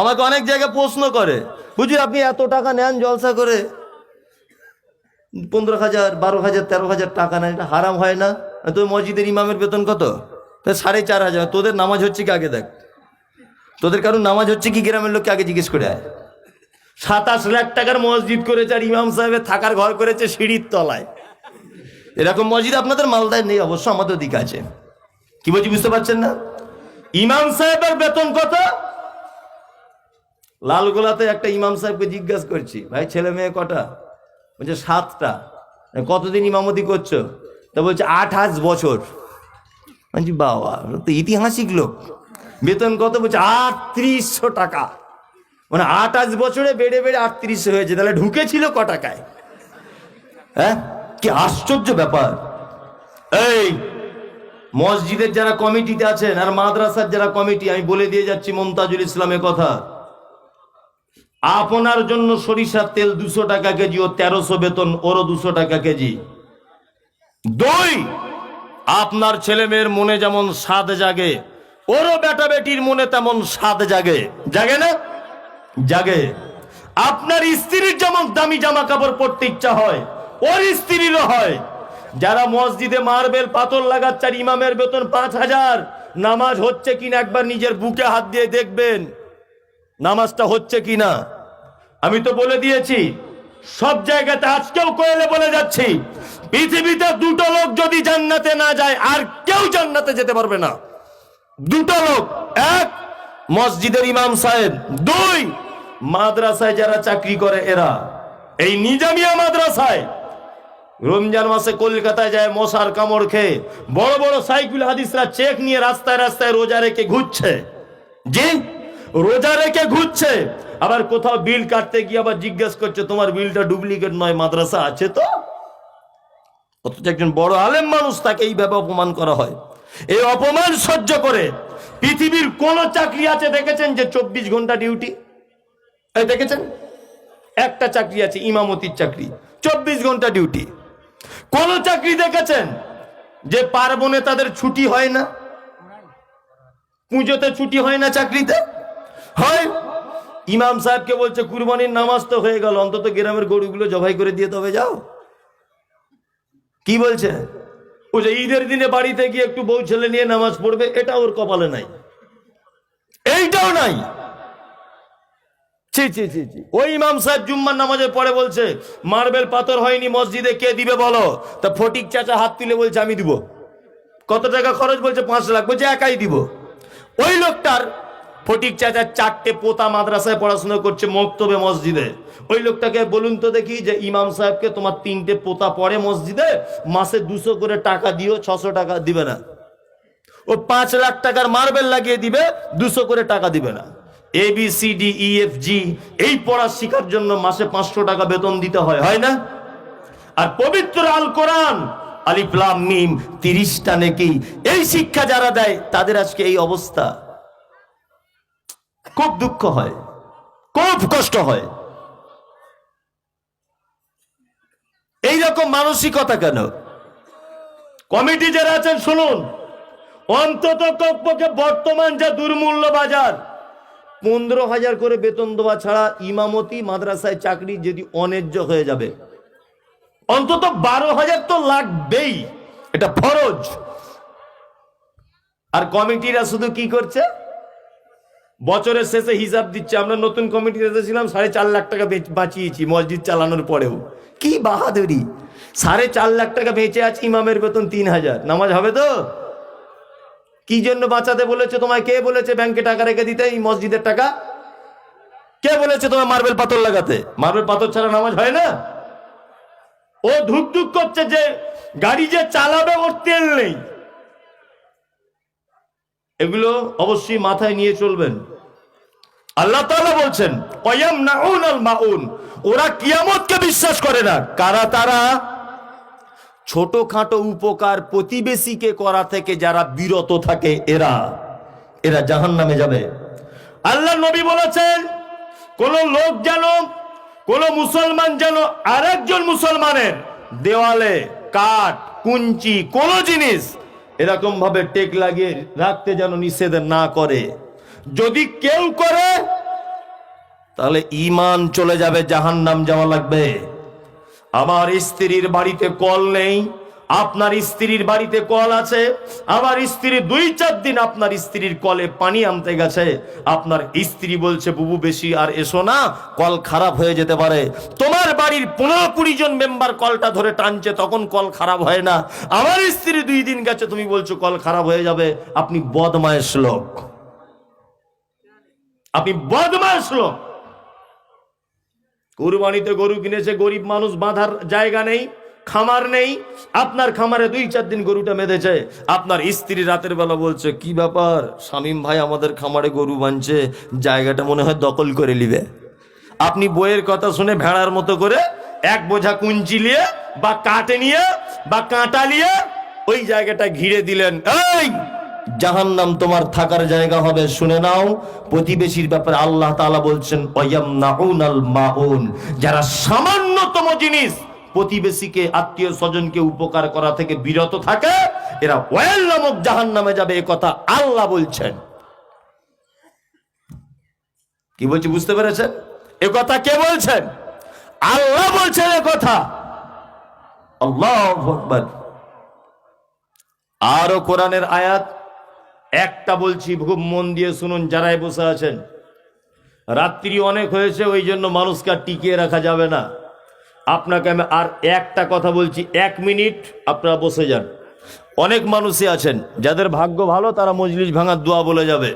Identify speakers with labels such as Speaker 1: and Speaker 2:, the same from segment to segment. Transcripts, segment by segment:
Speaker 1: আমাকে অনেক জায়গায় প্রশ্ন করে, বুঝি আপনি এত টাকা নেন জলসা করে, 15,000, 12,000, 13,000 টাকা নেন, এটা হারাম হয় না? তো মসজিদের ইমামের বেতন কত? 4,500। তোদের নামাজ হচ্ছে কি আগে দেখ, তোদের কারণ নামাজ হচ্ছে কি গ্রামের লোককে আগে জিজ্ঞেস করে আয়। 27 লাখ টাকার মসজিদ করেছে আর ইমাম সাহেবের থাকার ঘর করেছে সিঁড়ির তলায়। এরকম মসজিদ আপনাদের মালদায় নেই, অবশ্য আমাদের দিকে আছে। কি বলছি বুঝতে পারছেন না? ইমাম সাহেবের বেতন কত? লালগোলাতে একটা ইমাম সাহেবকে জিজ্ঞাসা করছি, ভাই ছেলে মেয়ে কটা? বলছে 7টা। কতদিন ইমামতি করছো? তা বলছে 28 বছর। বলছি বাবা, তো ঐতিহাসিক লোক। বেতন কত? বলছে 3800 টাকা। মানে 28 বছরে বেড়ে বেড়ে 3800 হয়েছে। তাহলে ঢুকেছিল ক টাকায়? হ্যাঁ, কি আশ্চর্য ব্যাপার। এই মসজিদের যারা কমিটিতে আছেন আর মাদ্রাসার যারা কমিটি, আমি বলে দিয়ে যাচ্ছি মমতাজুল ইসলামের কথা, আপনার জন্য সরিষার তেল 200 টাকা কেজি, ও 1300 বেতন, ওরও 200 টাকা কেজি। 2, আপনার ছেলে মেয়ের মনে যেমন স্বাদ জাগে, ওরও বেটা বেটির মনে তেমন স্বাদ জাগে। জাগে না? জাগে। আপনার স্ত্রীর যেমন দামি জামা কাপড় পরতে ইচ্ছা হয়, ওর স্ত্রীরও হয়। যারা মসজিদে মার্বেল পাথর লাগাচ্ছে আর ইমামের বেতন 5,000, নামাজ হচ্ছে কিনা একবার নিজের বুকে হাত দিয়ে দেখবেন, নামাজটা হচ্ছে কিনা। আমি তো বলে দিয়েছি সব জায়গাতে, আজকেও কোয়েলে বলে যাচ্ছি, পৃথিবীতে 2টো লোক যদি জান্নাতে না যায় আর কেউ জান্নাতে যেতে পারবে না। 2টো লোক, 1 মসজিদের ইমাম সাহেব, 2 মাদ্রাসায় যারা চাকরি করে এরা। এই নিজামিয়া মাদ্রাসায় রমজান মাসে কলকাতায় যায় মশার কামড় খেয়ে, বড় বড় সাইকুল হাদিসরা চেক নিয়ে রাস্তায় রাস্তায় রোজা রেখে ঘুরছে। জি, রোজা রেখে ঘুরছে। আবার কোথাও বিল কাটতে গিয়ে আবার জিজ্ঞেস করছে, তোমার বিলটা ডুপ্লিকেট নয়, মাদ্রাসা আছে তো? অথচ একজন বড় আলেম মানুষ, তাকে এইভাবে অপমান করা হয়। এই অপমান সহ্য করে পৃথিবীর কোন চাকরি আছে দেখেছেন যে 24 ঘন্টা ডিউটি? এই দেখেছেন? একটা চাকরি আছে, ইমামতির চাকরি, 24 ঘন্টা ডিউটি। কোন চাকরি দেখেছেন যে পার্বণে তাদের ছুটি হয় না? পুজোতে ছুটি হয় না, চাকরিতে হয়। ইমাম সাহেবকে বলছে কুরবানির নামাজ তো হয়ে গেল, অন্তত গ্রামের গরুগুলো জবাই করে দিয়ে তবে যাও। কি বলছে? ও যে ঈদের দিনে বাড়িতে গিয়ে একটু বউ ছেলে নিয়ে নামাজ পড়বে, এটা ওর কপালে নাই, এইটাও নাই। ছি ছি ছি ছি। ওই ইমাম সাহেব জুম্মার নামাজের পরে বলছে, মার্বেল পাথর হয়নি মসজিদে, কে দিবে বলো? তা ফটিক চাচা হাত তুলে বলছে আমি দিব। কত টাকা খরচ? বলছে 5 লাখ। বলছে একাই দিব। ওই লোকটার, ফটিক চাচা 4টে পোতা মাদ্রাসায় পড়াশোনা করছে মক্তবে মসজিদে। ওই লোকটাকে বলুন তো দেখি যে ইমাম সাহেবকে তোমার 3টে পোতা পড়ে মসজিদে, মাসে 200 করে টাকা দিও, 600 টাকা দিবে না। ও 5 লাখ টাকার মার্বেল লাগিয়ে দিবে, 200 করে টাকা দিবে না। ABCDEFG এই পড়া শেখার জন্য মাসে 500 টাকা বেতন দিতে হয়, হয় না? আর পবিত্র আল কোরআন আলিফ লাম মিম 30টা নেকি, এই শিক্ষা যারা দেয় তাদের আজকে এই অবস্থা। খুব দুঃখ হয়, খুব কষ্ট হয়। এইরকম মানসিকতা কেন? কমিটি যারা আছেন শুনুন, অন্তত কমপক্ষে বর্তমান যা দুর্মূল্য বাজার, 15,000 করে বেতন দেওয়া ছাড়া ইমামতি মাদ্রাসায় চাকরি যদি অন্যায্য হয়ে যাবে, অন্তত 12,000 তো লাগবেই, এটা ফরজ। আর কমিটিরা শুধু কি করছে? বছরের শেষে হিসাব দিচ্ছে। আমরা নতুন কমিটিতে ছিলাম, 4.5 লাখ টাকা বাঁচিয়েছি মসজিদ চালানোর পরেও। কি বাহাদুরি! 4.5 লাখ টাকা বেঁচে আছে, ইমামের বেতন 3,000। নামাজ হবে তো? কি জন্য বাঁচাতে বলেছে তোমায়? কে বলেছে ব্যাংকে টাকা রেখে দিতে এই মসজিদের টাকা? কে বলেছে তোমায় মার্বেল পাথর লাগাতে? মার্বেল পাথর ছাড়া নামাজ হয় না? ও ধুক ধুক করছে যে গাড়ি যে চালাবে ওর তেল নেই। এগুলো অবশ্যই মাথায় নিয়ে চলবেন। আল্লাহ তাআলা বলছেন ওয়ায়ামনাউনাল মাউন, ওরা কিয়ামতকে বিশ্বাস করে না। কারা তারা? ছোটখাটো উপকার প্রতিবেশীকে করা থেকে যারা বিরত থাকে, এরা জাহান্নামে যাবে। আল্লাহ নবী বলেছেন, কোন লোক যেন, কোন মুসলমান যেন আরেকজন মুসলমানের দেওয়ালে কাঠ, কুঞ্চি, কোন জিনিস এরকম ভাবে টেক লাগিয়ে রাখতে যেন নিষেধ না করে। যদি কেউ করে তাহলে ঈমান চলে যাবে, জাহান্নাম যাওয়া লাগবে। আমার স্ত্রীর বাড়িতে কল নেই, আপনার স্ত্রীর বাড়িতে কল আছে। আমার স্ত্রী 2-4 দিন আপনার স্ত্রীর কলে পানি আনতে গেছে, আপনার স্ত্রী বলছে বুবু বেশি আর এসো না, কল খারাপ হয়ে যেতে পারে। তোমার বাড়ির 15-20 জন মেম্বার কলটা ধরে টানছে, তখন কল খারাপ হয় না। আমার স্ত্রী 2 দিন গেছে, তুমি বলছো কল খারাপ হয়ে যাবে। আপনি বদমায়েশ লোক, আপনি বদমায়েশ লোক। কুরবানিতে গরু কিনেছে, গরিব মানুষ, বাঁধার জায়গা নেই, খামার নেই। আপনার খামারে 2-4 দিন গরুটা বেঁধেছে। আপনার স্ত্রী রাতের বেলা বলছে কি ব্যাপার শামীম ভাই আমাদের খামারে গরু বাঁধছে, জায়গাটা মনে হয় দখল করে নিবে। আপনি বইয়ের কথা শুনে ভেড়ার মতো করে এক বোঝা কুঞ্চি নিয়ে বা কাটে নিয়ে বা কাঁটা নিয়ে ওই জায়গাটা ঘিরে দিলেন। এই জাহান্নাম তোমার থাকার জায়গা হবে। শুনে নাও, প্রতিবেশীর ব্যাপারে আল্লাহ তাআলা বলছেন ওয়ায়ামনাউনাল মাউন, যারা সামান্যতম জিনিস প্রতিবেশীকে, আত্মীয় স্বজনকে উপকার করা থেকে বিরত থাকে, এরা ওয়াইল নামক জাহান্নামে যাবে। এ কথা আল্লাহ বলছেন। কি বলছি বুঝতে পেরেছেন? এ কথা কে বলছেন? আল্লাহ বলছেন এ কথা। আল্লাহু আকবার। আরো কোরআনের আয়াত একটা বলছি, খুব মন দিয়ে শুনুন যারাই বসে আছেন। রাত্রি অনেক হয়েছে, ওই জন্য মানুষকে আর টিকিয়ে রাখা যাবে না। আপনাকে আমি আর একটা কথা বলছি, 1 মিনিট আপনারা বসে যান। অনেক মানুষই আছেন যাদের ভাগ্য ভালো, তারা মজলিস ভাঙার দোয়া বলে যাবে।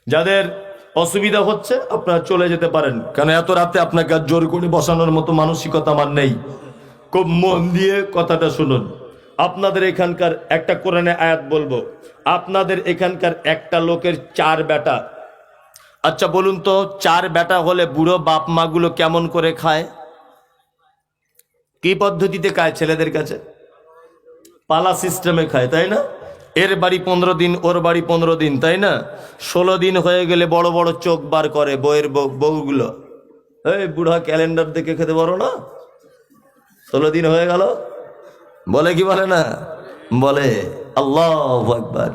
Speaker 1: যাদের অসুবিধা হচ্ছে আপনারা চলে যেতে পারেন, কারণ এত রাতে আপনাকে আর জোর করে বসানোর মতো মানসিকতা আমার নেই। খুব মন দিয়ে কথাটা শুনুন। আপনাদের এখানকার একটা কোরআনে আয়াত বলবো। আপনাদের এখানকার একটা লোকের 4 বেটা। আচ্ছা বলুন তো, 4 বেটা হলে বুড়ো বাপ মা গুলো কেমন করে খায়? কি পদ্ধতিতে খায়? ছেলেদের কাছে পালা সিস্টেমে খায়, তাই না? এর বাড়ি 15 দিন, ওর বাড়ি 15 দিন, তাই না? 16 দিন হয়ে গেলে বড় বড় চোখ বার করে বউয়ের বউগুলো। এই বুড়া ক্যালেন্ডার দেখে খেতে পারো না? 16 দিন হয়ে গেল বলে কি বলে না? বলে। আল্লাহু আকবার।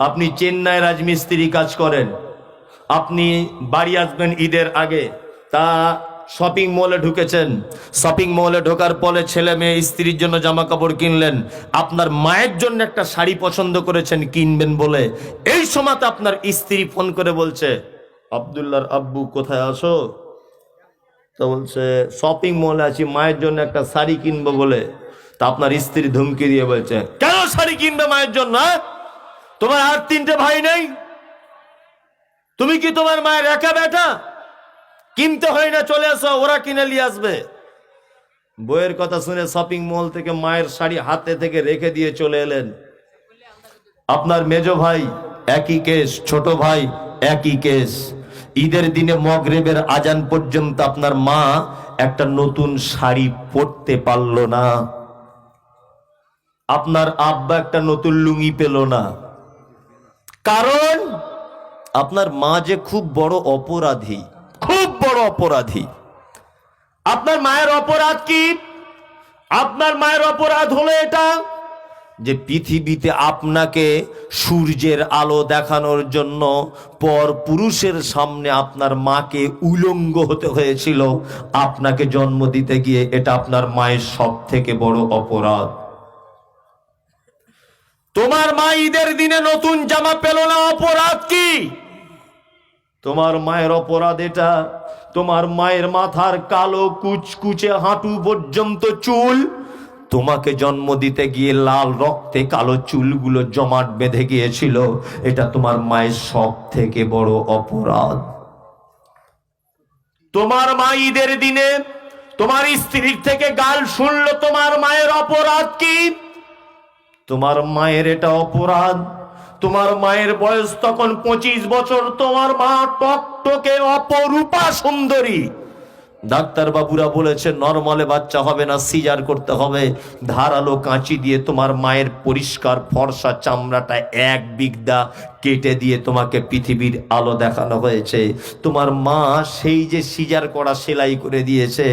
Speaker 1: আপনি চেন্নাই রাজমিস্ত্রি কাজ করেন, আপনি বাড়ি আসবেন ঈদের আগে, তা শপিং মলে ঢুকেছেন। শপিং মলে ঢোকার পরে ছেলে মেয়ে স্ত্রীর জন্য জামা কাপড় কিনলেন। আপনার মায়ের জন্য একটা শাড়ি পছন্দ করেছেন কিনবেন বলে, এই সময়তে আপনার স্ত্রী ফোন করে বলছে আব্দুল্লাহর আব্বু কোথায় আসো? তো বলছে শপিং মলে আছি, মায়ের জন্য একটা শাড়ি কিনবো বলে। তা আপনার স্ত্রী ধমকি দিয়ে বলছে কেন শাড়ি কিনবে মায়ের জন্য? তোমার আর 3টে ভাই নেই? তুমি কি তোমার মায়ের একা বেটা? কিনতে হয় না, চলে আসো, ওরা কিনে নিয়ে আসবে। বইয়ের কথা শুনে শপিং মল থেকে মায়ের শাড়ি হাতে থেকে রেখে দিয়ে চলে এলেন। আপনার মেজো ভাই একই কেস, ছোট ভাই একই কেস। ঈদের দিনে মগরিবের আজান পর্যন্ত আপনার মা একটা নতুন শাড়ি পরতে পারল না। আপনার আব্বা একটা নতুন লুঙ্গি পেল না। কারণ আপনার মা যে খুব বড় অপরাধী, খুব বড় অপরাধী। আপনার মায়ের অপরাধ কি? আপনার মায়ের অপরাধ হলো এটা যে পৃথিবীতে আপনাকে সূর্যের আলো দেখানোর জন্য পর পুরুষের সামনে আপনার মাকে উলঙ্গ হতে হয়েছিল আপনাকে জন্ম দিতে গিয়ে। এটা আপনার মায়ের সব থেকে বড় অপরাধ। তোমার মা ঈদের দিনে নতুন জামা পেল না, অপরাধ কি? তোমার মায়ের অপরাধ এটা, তোমার মায়ের মাথার কালো কুচকুচে হাঁটু পর্যন্ত চুল, তোমাকে জন্ম দিতে গিয়ে লাল রক্তে কালো চুলগুলো জমাট বেঁধে গিয়েছিল। এটা তোমার মায়ের সব থেকে বড় অপরাধ। তোমার মা ঈদের দিনে তোমার স্ত্রীর থেকে গাল শুনলো, তোমার মায়ের অপরাধ কি? তোমার মায়ের এটা অপরাধ। তোমার মায়ের বয়স তখন 25 বছর। তোমার মা টকটকে অপরূপা সুন্দরী। ডাক্তার বাবুরা বলেছে নরমালে বাচ্চা হবে না, সিজার করতে হবে। ধারালো কাঁচি দিয়ে তোমার মায়ের পরিষ্কার ফর্সা চামড়াটা 1 বিগদা কেটে দিয়ে তোমাকে পৃথিবীর আলো দেখানো হয়েছে। তোমার মা সেই যে সিজার করা সেলাই করে দিয়েছে,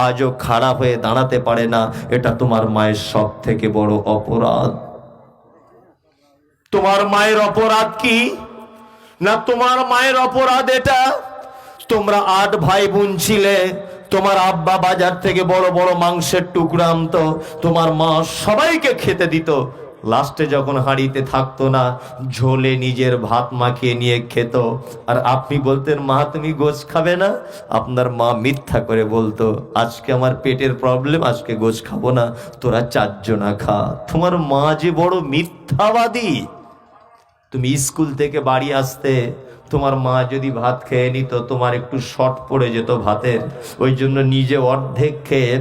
Speaker 1: আজও খারাপ হয়ে দাঁড়াতে পারে না। এটা তোমার মায়ের সব থেকে বড় অপরাধ। তোমার মায়ের অপরাধ কি? না তোমার মায়ের অপরাধ এটা তোমরা 8 ভাই বোন ছিলে, তোমার আব্বা বাজার থেকে বড় বড় মাংসের টুকরা আনতো, তোমার মা সবাইকে খেতে দিত। লাস্টে যখন হাঁড়িতে থাকতো না, ঝোলে নিজের ভাত মাখিয়ে নিয়ে খেত। আর আপনি বলতেন, মা তুমি গোশ খাবে না? আপনার মা মিথ্যা করে বলতো, আজকে আমার পেটের প্রবলেম, আজকে গোশ খাবো না, তোরা 4 জনা খা। তোমার মা যে বড় মিথ্যাবাদী। তুমি স্কুল থেকে বাড়ি আসতে, তোমার মা যদি ভাত খেয়ে নিত, তোমার একটু শর্ট পড়ে যেত ভাতের, ওই জন্য নিজে অর্ধেক খেয়ে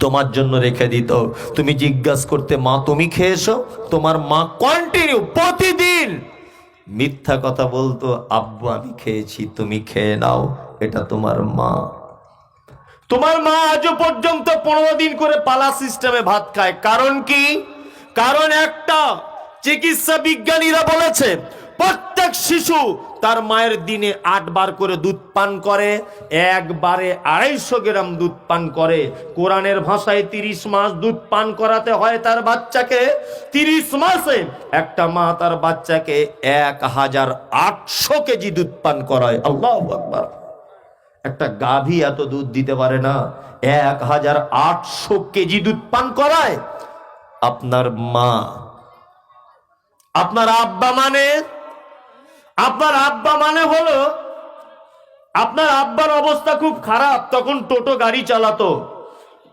Speaker 1: তোমার জন্য রেখে দিত। তুমি জিজ্ঞাসা করতে, মা তুমি খেয়েছো? তোমার মা কন্টিনিউ প্রতিদিন মিথ্যা কথা বলতো, আব্বু আমি খেয়েছি, তুমি খেয়ে নাও। এটা তোমার মা। তোমার মা আজও পর্যন্ত 15 দিন করে পালা সিস্টেমে ভাত খায়। কারণ কি? কারণ একটা, চিকিৎসা বিজ্ঞানীরা বলেছে প্রত্যেক শিশু তার মায়ের দিনে 8 বার করে দুধ পান করে, একবারে 250 গ্রাম দুধ পান করে। কোরআনের ভাষায় 30 মাস দুধ পান করাতে হয় তার বাচ্চাকে। 30 মাসে একটা মা তার বাচ্চাকে 1800 কেজি দুধ পান করায়। আল্লাহু আকবার। একটা গাভী এত দুধ দিতে পারে না, 1800 কেজি দুধ পান করায় আপনার মা। আপনার আব্বা মানে, আপনার আব্বা মানে হলো, আপনার আব্বার অবস্থা খুব খারাপ, তখন টোটো গাড়ি চালাতো।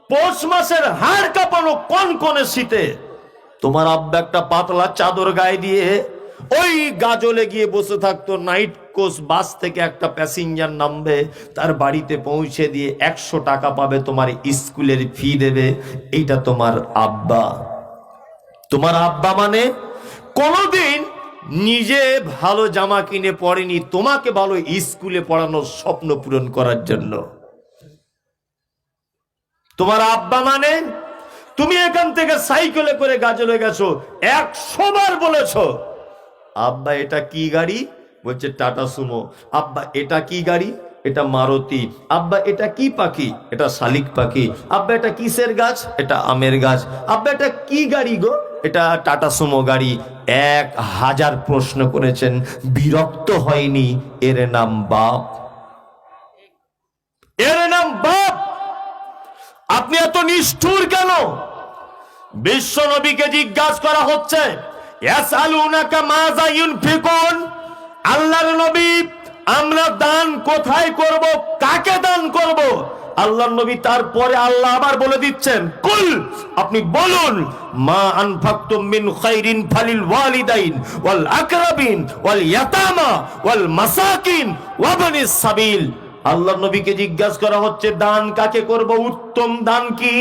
Speaker 1: পৌষ মাসের হাড় কাঁপানো কনকনে শীতে তোমার আব্বা একটা পাতলা চাদর গায়ে দিয়ে ওই গাজলে গিয়ে বসে থাকতো। নাইট কোচ বাস থেকে একটা প্যাসেঞ্জার নামবে, তার বাড়িতে পৌঁছে দিয়ে 100 টাকা পাবে, তোমার স্কুলের ফি দেবে। এইটা তোমার আব্বা। তোমার আব্বা মানে কোনোদিন নিজে ভালো জামা কিনে পড়েনি, তোমাকে ভালো স্কুলে পড়ানোর স্বপ্ন পূরণ করার জন্য। তোমার আব্বা মানে তুমি এখান থেকে সাইকেলে করে গাজলে গেছো, 100 বার বলেছো, আব্বা এটা কি গাড়ি? বলছে টাটা সুমো। আব্বা এটা কি গাড়ি? এটা মারুতি। আব্বা এটা কি পাখি? এটা শালিক পাখি। আব্বা এটা কিসের গাছ? এটা আমের গাছ। আব্বা এটা কি গাড়ি গো? এটা টাটা সুমো গাড়ি। 1000 প্রশ্ন করেছেন, বিরক্ত হয়নি। এর নাম বাপ, এর নাম বাপ। আপনি এত নিষ্ঠুর কেন? বিশ্ব নবীকে জিজ্ঞাসা করা হচ্ছে, ইয়াসআলুনাকা মাযা ইউনফিকুন। আল্লাহর নবী, আমরা দান কোথায় করব, কাকে দান করব? আল্লাহর নবী তারপরে আল্লাহ আবার বলে দিচ্ছেন, কুল, আপনি বলুন, মা আনফাকতুম মিন খাইরিন ফালিল ওয়ালিদাইন ওয়াল আকরাবিন ওয়াল ইয়াতামা ওয়াল মাসাকিন ওয়া বানিস সাবিল। আল্লাহর নবীকে জিজ্ঞাসা করা হচ্ছে দান কাকে করব, উত্তম দান কি?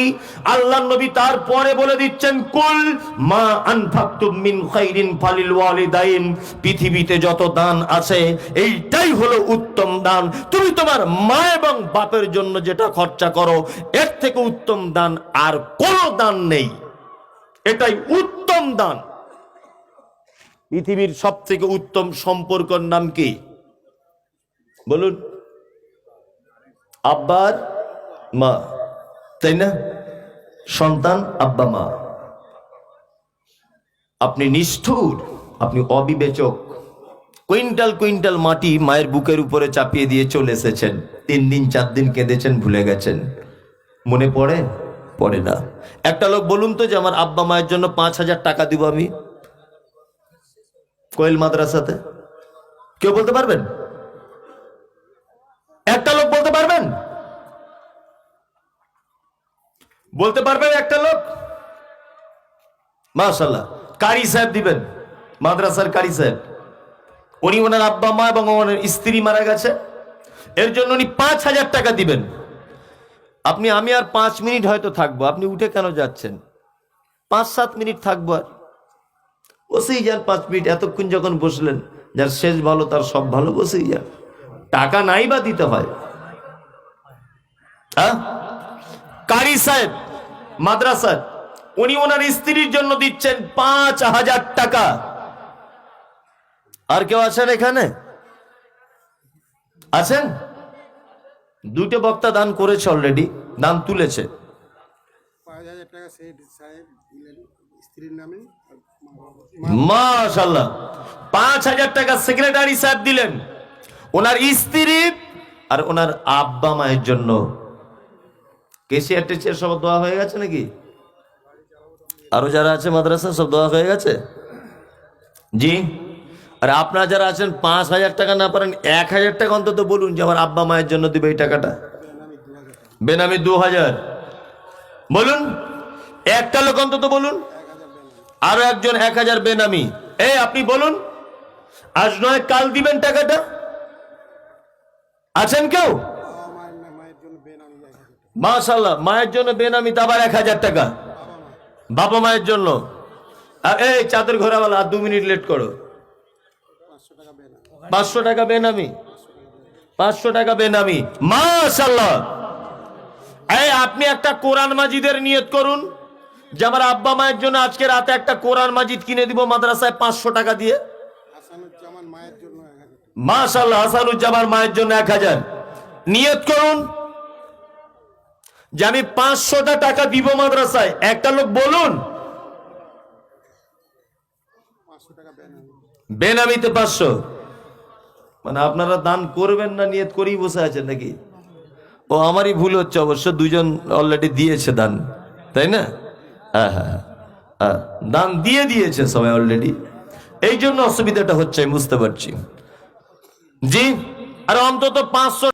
Speaker 1: আল্লাহর নবী তারপরে বলে দিচ্ছেন, কুল মা আনফাকতুম মিন খাইরিন ফালিল ওয়ালিদাইন। পৃথিবীতে যত দান আছে এইটাই হলো উত্তম দান। তুমি তোমার মা এবং বাপের জন্য যেটা খরচা করো, এর থেকে উত্তম দান আর কোনো দান নেই। এটাই উত্তম দান। পৃথিবীর সবথেকে উত্তম সম্পর্কের নাম কি বলুন? আব্বার মা, তাই না? সন্তান, আব্বা, মা। আপনি নিষ্ঠুর, আপনি অবিবেচক। কুইন্টাল কুইন্টাল মাটি মায়ের বুকের উপরে চাপিয়ে দিয়ে চলে এসেছেন, 3 দিন 4 দিন কেঁদেছেন, ভুলে গেছেন। মনে পড়ে? পড়ে না। একটা লোক বলুন তো যে আমার আব্বা মায়ের জন্য 5000 টাকা দিব আমি কোয়েল মাদ্রাসাতে। কেউ বলতে পারবেন? একটা লোক বলতে পারবেন? বলতে পারবেন একটা লোক? মাশাআল্লাহ। কারি সাহেব দিবেন, মাদ্রাসার কারি সাহেব। উনি ওনার আব্বা মা এবং ওনার স্ত্রী মারা গেছে, এর জন্য উনি 5000 টাকা দিবেন। আমি আর 5 মিনিট হয়তো থাকবো, আপনি উঠে কেন যাচ্ছেন? 5-7 মিনিট থাকবো, আর বসেই যান 5 মিনিট। এতক্ষণ যখন বসলেন, যার শেষ ভালো তার সব ভালো, বসেই যান। টাকা নাই বা দিতে হয়? কারি সাহেব মাদ্রাসার, উনি ওনার স্ত্রীর জন্য দিচ্ছেন 5000 টাকা। আর কেউ আছেন এখানে? আছেন? 2টে বক্তা দান করেছে অলরেডি, দান তুলেছে।
Speaker 2: 5000 টাকা সাহেব দিলেন স্ত্রীর নামে।
Speaker 1: মাশাআল্লাহ। 5000 টাকা সেক্রেটারি সাহেব দিলেন। ওনার স্ত্রী আর ওনার আব্বা মায়ের জন্য কেসিআর টেসিআর সব দোয়া হয়ে গেছে নাকি? আরো যারা আছে মাদ্রাসা সব দোয়া হয়ে গেছে? জি। আর আপনারা যারা আছেন 5,000 টাকা না পারেন 1,000 টাকা অন্তত বলুন যে আমার আব্বা মায়ের জন্য দিবে এই টাকাটা। বেনামি 2,000 বলুন, একটা লোক অন্তত বলুন। আরো একজন 1,000 বেনামি। এই আপনি বলুন, আজ নয় কাল দিবেন টাকাটা। আছেন কেউ?
Speaker 2: মায়ের জন্য বেনামি 1,000
Speaker 1: মাশাআল্লাহ, মায়ের জন্য বেনামি তা আবার 1,000 টাকা বাবা মায়ের জন্য। আর এই চাদর ঘোরাওয়ালা আর 2 মিনিট লেট করো।
Speaker 2: 500 টাকা বেনামি
Speaker 1: 500 টাকা বেনামি, 500 টাকা বেনামি। মাশাআল্লাহ। এই আপনি একটা কোরআন মাজিদের নিয়ত করুন যে আমার আব্বা মায়ের জন্য আজকে রাতে একটা কোরআন মাজিদ কিনে দিব মাদ্রাসায় 500 টাকা দিয়ে।
Speaker 2: হাসানুজ্জামান মায়ের জন্য 1,000
Speaker 1: মাশাআল্লাহ, হাসানুজ্জামান মায়ের জন্য 1,000 নিয়ত করুন যে আমি 500টা টাকা দিব মাদ্রাসায়। একটা লোক বলুন।
Speaker 2: 500 টাকা বেনামি
Speaker 1: বেনামিতে 500, মানে আপনারা দান করবেন না নিয়ত করেই বসে আছেন নাকি? ও আমারই ভুল হচ্ছে অবশ্য, দুজন অলরেডি দিয়েছে দান, তাই না? হ্যাঁ হ্যাঁ হ্যাঁ, দান দিয়ে দিয়েছে সবাই অলরেডি, এই জন্য অসুবিধাটা হচ্ছে, আমি বুঝতে পারছি। জি। আর অন্তত 500